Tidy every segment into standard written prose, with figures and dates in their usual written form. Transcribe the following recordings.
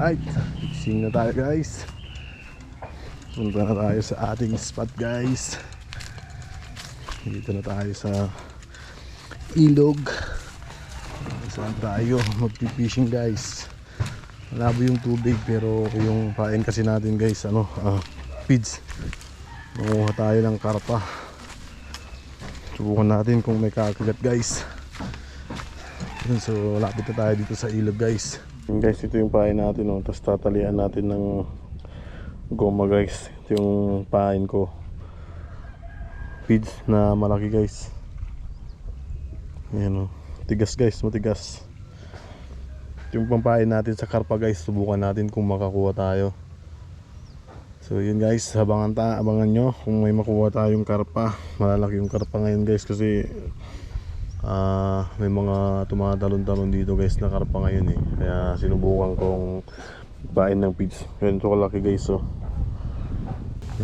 Alright, gising na tayo guys. Punta na tayo sa ating spot guys. Dito na tayo sa ilog. Saan tayo magpipishing guys. Malabo yung tubig pero yung pain kasi natin guys, feeds. Manguha tayo ng karpa. Subukan natin kung may kakagat guys. So lapit na tayo dito sa ilog guys. Guys, ito yung pain natin, tapos tatalian natin ng goma guys. Ito yung pain ko, feeds na malaki guys. Ayan, tigas guys, matigas. Ito yung pampain natin sa karpa guys. Subukan natin kung makakuha tayo. So yun guys, abangan nyo kung may makuha tayong karpa. Malalaki yung karpa ngayon guys kasi may mga tumatalon-talon dito guys na karpa ngayon eh. Kaya sinubukan kong pain ng feeds. Ganito kalaki guys,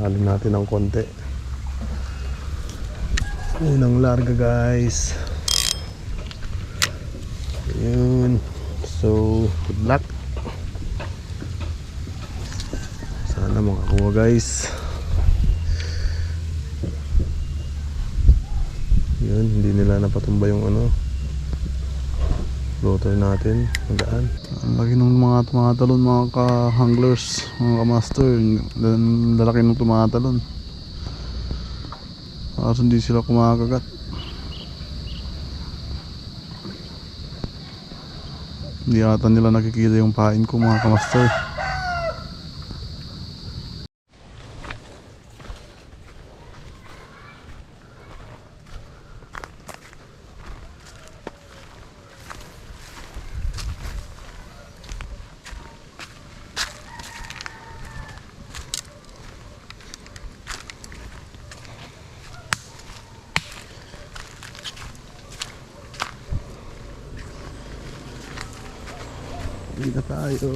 lalim natin ng konti. Yun ang larga guys. Yun. So good luck. Sana makakuha guys. Yun, hindi nila napatumba yung floater natin. Magaan. Ang laki ng mga tumatalon, mga ka-hanglers, mga ka-master. Lalaki ng tumatalon. Kaso hindi sila kumakagat. Hindi ata nila nakikita yung pain ko mga ka-master. Hindi na tayo.